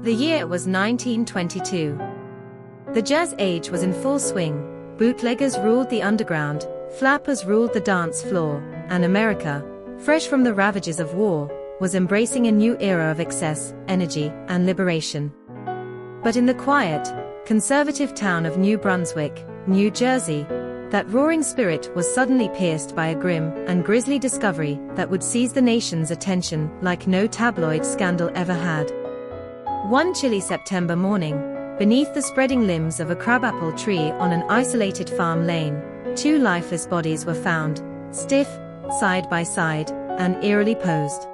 The year was 1922. The jazz age was in full swing, bootleggers ruled the underground, flappers ruled the dance floor, and America, fresh from the ravages of war, was embracing a new era of excess, energy, and liberation. But in the quiet, conservative town of New Brunswick, New Jersey, that roaring spirit was suddenly pierced by a grim and grisly discovery that would seize the nation's attention like no tabloid scandal ever had. One chilly September morning, beneath the spreading limbs of a crabapple tree on an isolated farm lane, two lifeless bodies were found, stiff, side by side, and eerily posed.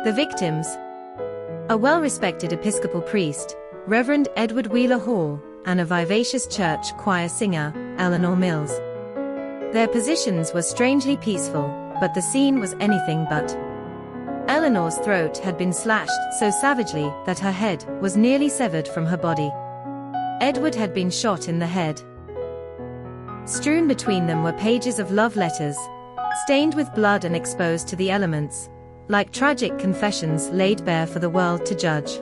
The victims: a well-respected Episcopal priest, Reverend Edward Wheeler Hall, and a vivacious church choir singer, Eleanor Mills. Their positions were strangely peaceful, but the scene was anything but. Eleanor's throat had been slashed so savagely that her head was nearly severed from her body. Edward had been shot in the head. Strewn between them were pages of love letters, stained with blood and exposed to the elements, like tragic confessions laid bare for the world to judge.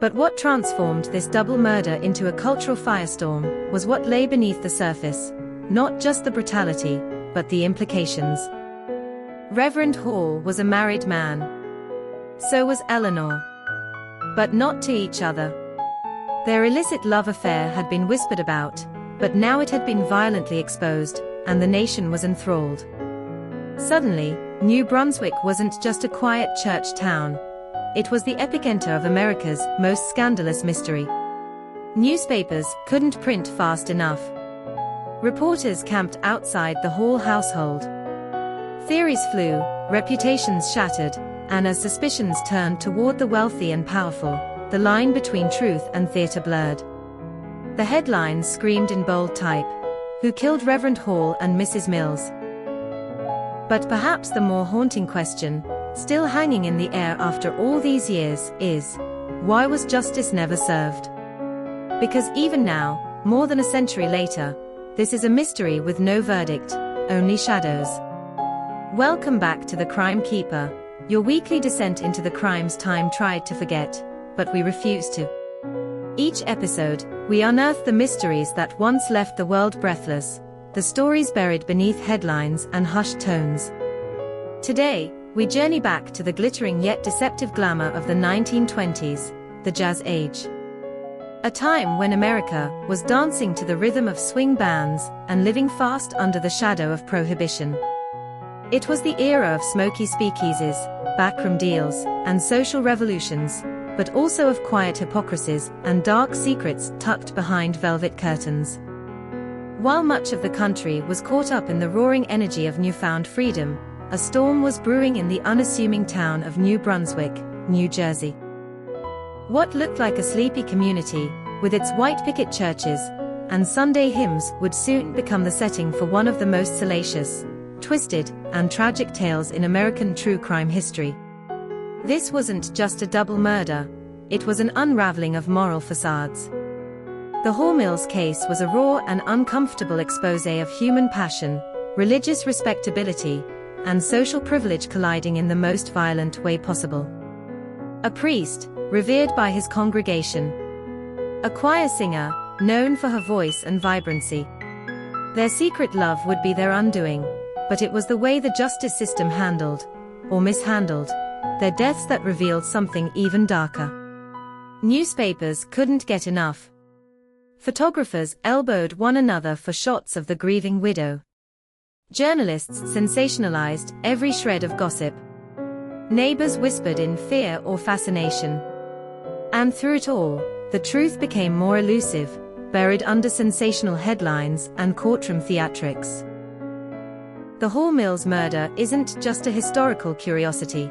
But what transformed this double murder into a cultural firestorm was what lay beneath the surface, not just the brutality, but the implications. Reverend Hall was a married man. So was Eleanor. But not to each other. Their illicit love affair had been whispered about, but now it had been violently exposed, and the nation was enthralled. Suddenly, New Brunswick wasn't just a quiet church town. It was the epicenter of America's most scandalous mystery. Newspapers couldn't print fast enough. Reporters camped outside the Hall household. Theories flew, reputations shattered, and as suspicions turned toward the wealthy and powerful, the line between truth and theater blurred. The headlines screamed in bold type, "Who killed Reverend Hall and Mrs. Mills?" But perhaps the more haunting question, still hanging in the air after all these years, is, why was justice never served? Because even now, more than a century later, this is a mystery with no verdict, only shadows. Welcome back to The Crime Keeper, your weekly descent into the crimes time tried to forget, but we refuse to. Each episode, we unearth the mysteries that once left the world breathless, the stories buried beneath headlines and hushed tones. Today, we journey back to the glittering yet deceptive glamour of the 1920s, the Jazz Age. A time when America was dancing to the rhythm of swing bands and living fast under the shadow of prohibition. It was the era of smoky speakeasies, backroom deals, and social revolutions, but also of quiet hypocrisies and dark secrets tucked behind velvet curtains. While much of the country was caught up in the roaring energy of newfound freedom, a storm was brewing in the unassuming town of New Brunswick, New Jersey. What looked like a sleepy community, with its white picket churches and Sunday hymns, would soon become the setting for one of the most salacious, twisted, and tragic tales in American true crime history. This wasn't just a double murder, it was an unraveling of moral facades. The Hall Mills case was a raw and uncomfortable exposé of human passion, religious respectability, and social privilege colliding in the most violent way possible. A priest, revered by his congregation. A choir singer, known for her voice and vibrancy. Their secret love would be their undoing, but it was the way the justice system handled, or mishandled, their deaths that revealed something even darker. Newspapers couldn't get enough. Photographers elbowed one another for shots of the grieving widow. Journalists sensationalized every shred of gossip. Neighbors whispered in fear or fascination. And through it all, the truth became more elusive, buried under sensational headlines and courtroom theatrics. The Hall Mills murder isn't just a historical curiosity.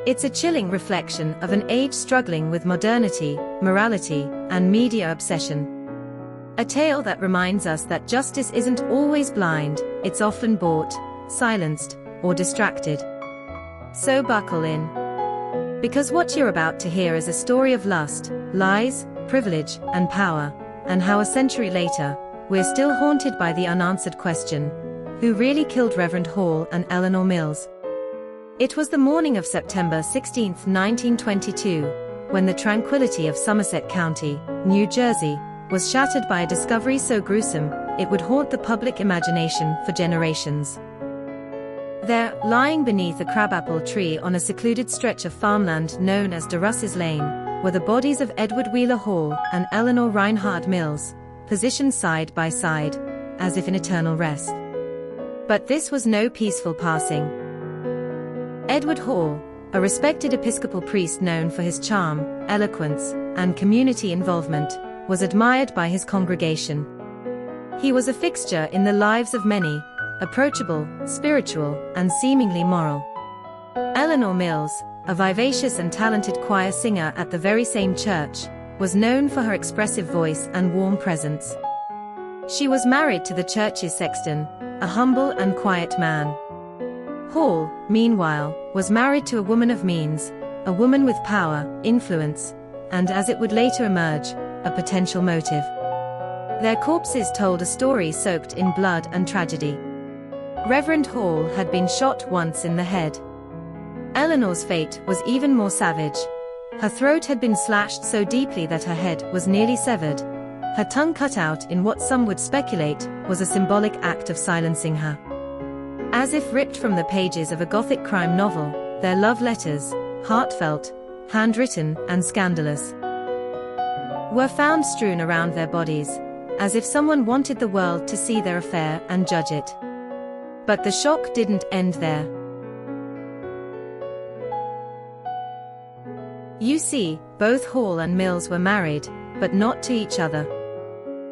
It's a chilling reflection of an age struggling with modernity, morality, and media obsession. A tale that reminds us that justice isn't always blind, it's often bought, silenced, or distracted. So buckle in. Because what you're about to hear is a story of lust, lies, privilege, and power, and how a century later, we're still haunted by the unanswered question: who really killed Reverend Hall and Eleanor Mills? It was the morning of September 16, 1922, when the tranquility of Somerset County, New Jersey, was shattered by a discovery so gruesome, it would haunt the public imagination for generations. There, lying beneath a crabapple tree on a secluded stretch of farmland known as DeRuss's Lane, were the bodies of Edward Wheeler Hall and Eleanor Reinhard Mills, positioned side by side, as if in eternal rest. But this was no peaceful passing. Edward Hall, a respected Episcopal priest known for his charm, eloquence, and community involvement, was admired by his congregation. He was a fixture in the lives of many, approachable, spiritual, and seemingly moral. Eleanor Mills, a vivacious and talented choir singer at the very same church, was known for her expressive voice and warm presence. She was married to the church's sexton, a humble and quiet man. Hall, meanwhile, was married to a woman of means, a woman with power, influence, and, as it would later emerge, a potential motive. Their corpses told a story soaked in blood and tragedy. Reverend Hall had been shot once in the head. Eleanor's fate was even more savage. Her throat had been slashed so deeply that her head was nearly severed, her tongue cut out in what some would speculate was a symbolic act of silencing her. As if ripped from the pages of a Gothic crime novel, their love letters, heartfelt, handwritten, and scandalous, were found strewn around their bodies, as if someone wanted the world to see their affair and judge it. But the shock didn't end there. You see, both Hall and Mills were married, but not to each other.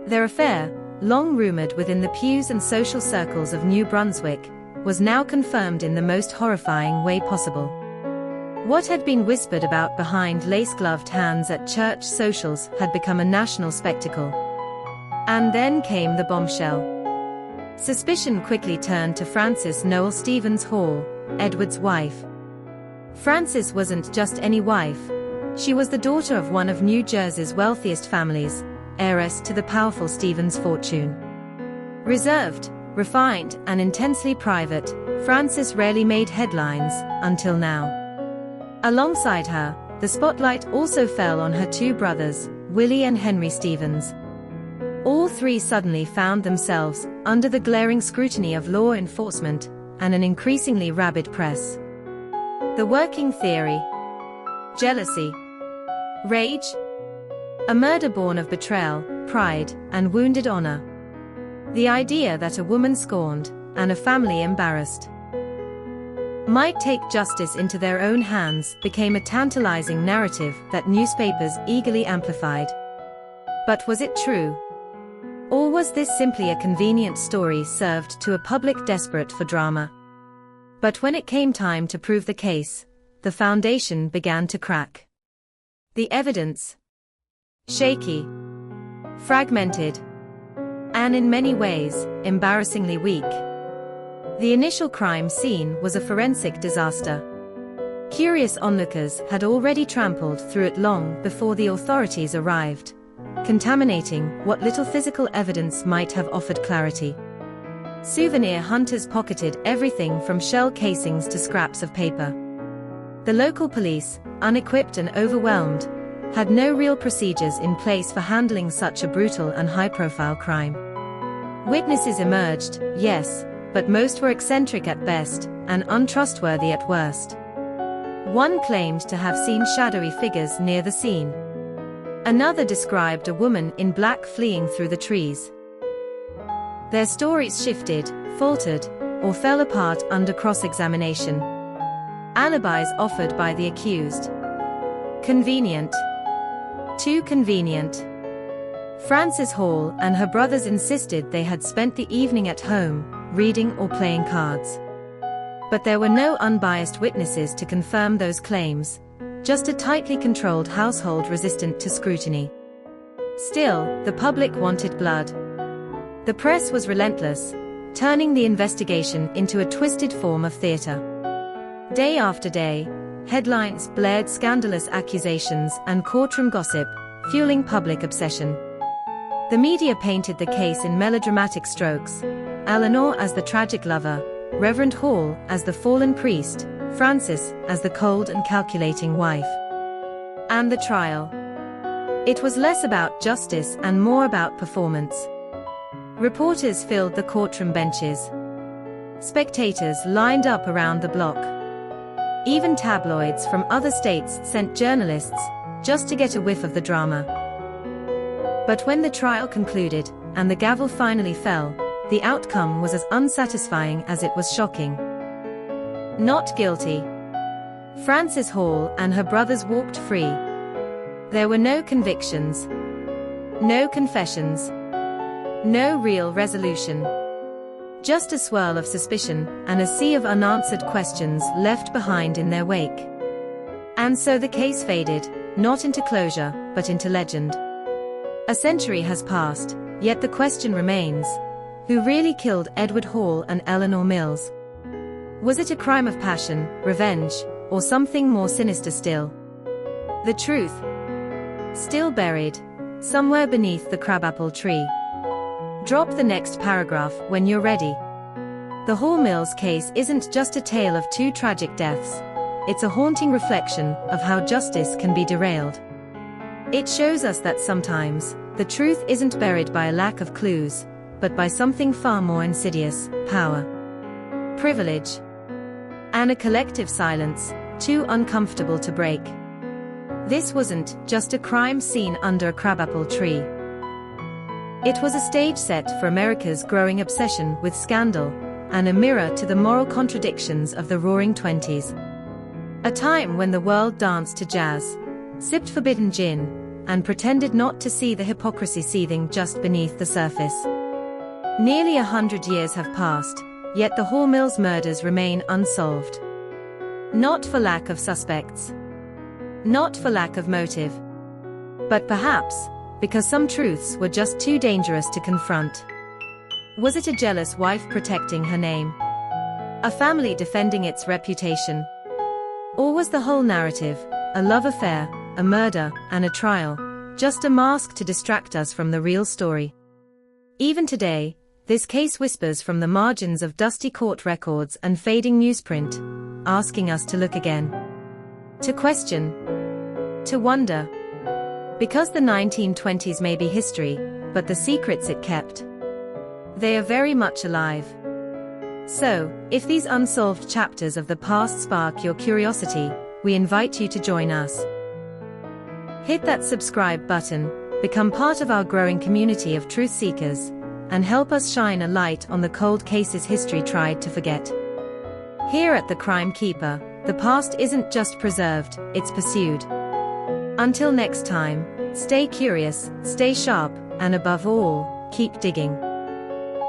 Their affair, long rumored within the pews and social circles of New Brunswick, was now confirmed in the most horrifying way possible. What had been whispered about behind lace-gloved hands at church socials had become a national spectacle. And then came the bombshell. Suspicion quickly turned to Frances Noel Stevens Hall, Edward's wife. Frances wasn't just any wife. She was the daughter of one of New Jersey's wealthiest families, heiress to the powerful Stevens fortune. Reserved, refined, and intensely private, Frances rarely made headlines, until now. Alongside her, the spotlight also fell on her two brothers, Willie and Henry Stevens. All three suddenly found themselves under the glaring scrutiny of law enforcement and an increasingly rabid press. The working theory: jealousy, rage, a murder born of betrayal, pride, and wounded honor. The idea that a woman scorned, and a family embarrassed, might take justice into their own hands became a tantalizing narrative that newspapers eagerly amplified. But was it true? Or was this simply a convenient story served to a public desperate for drama? But when it came time to prove the case, the foundation began to crack. The evidence: shaky, fragmented, and in many ways, embarrassingly weak. The initial crime scene was a forensic disaster. Curious onlookers had already trampled through it long before the authorities arrived, contaminating what little physical evidence might have offered clarity. Souvenir hunters pocketed everything from shell casings to scraps of paper. The local police, unequipped and overwhelmed, had no real procedures in place for handling such a brutal and high-profile crime. Witnesses emerged, yes, but most were eccentric at best, and untrustworthy at worst. One claimed to have seen shadowy figures near the scene. Another described a woman in black fleeing through the trees. Their stories shifted, faltered, or fell apart under cross-examination. Alibis offered by the accused. Convenient. Too convenient. Frances Hall and her brothers insisted they had spent the evening at home, reading or playing cards. But there were no unbiased witnesses to confirm those claims, just a tightly controlled household resistant to scrutiny. Still, the public wanted blood. The press was relentless, turning the investigation into a twisted form of theater. Day after day, headlines blared scandalous accusations and courtroom gossip, fueling public obsession. The media painted the case in melodramatic strokes: Eleanor as the tragic lover, Reverend Hall as the fallen priest, Frances as the cold and calculating wife. And the trial. It was less about justice and more about performance. Reporters filled the courtroom benches. Spectators lined up around the block. Even tabloids from other states sent journalists just to get a whiff of the drama. But when the trial concluded and the gavel finally fell, the outcome was as unsatisfying as it was shocking. Not guilty. Frances Hall and her brothers walked free. There were no convictions, no confessions, no real resolution. Just a swirl of suspicion and a sea of unanswered questions left behind in their wake. And so the case faded, not into closure, but into legend. A century has passed, yet the question remains: who really killed Edward Hall and Eleanor Mills? Was it a crime of passion, revenge, or something more sinister still? The truth, still buried, somewhere beneath the crabapple tree. Drop the next paragraph when you're ready. The Hall Mills case isn't just a tale of two tragic deaths. It's a haunting reflection of how justice can be derailed. It shows us that sometimes, the truth isn't buried by a lack of clues, but by something far more insidious: power, privilege, and a collective silence, too uncomfortable to break. This wasn't just a crime scene under a crabapple tree. It was a stage set for America's growing obsession with scandal, and a mirror to the moral contradictions of the Roaring Twenties. A time when the world danced to jazz, sipped forbidden gin, and pretended not to see the hypocrisy seething just beneath the surface. Nearly 100 years have passed, yet the Hall Mills murders remain unsolved. Not for lack of suspects. Not for lack of motive. But perhaps, because some truths were just too dangerous to confront. Was it a jealous wife protecting her name? A family defending its reputation? Or was the whole narrative, a love affair, a murder, and a trial, just a mask to distract us from the real story? Even today, this case whispers from the margins of dusty court records and fading newsprint, asking us to look again. To question. To wonder. Because the 1920s may be history, but the secrets it kept, they are very much alive. So, if these unsolved chapters of the past spark your curiosity, we invite you to join us. Hit that subscribe button, become part of our growing community of truth seekers, and help us shine a light on the cold cases history tried to forget. Here at The Crime Keeper, the past isn't just preserved, it's pursued. Until next time, stay curious, stay sharp, and above all, keep digging.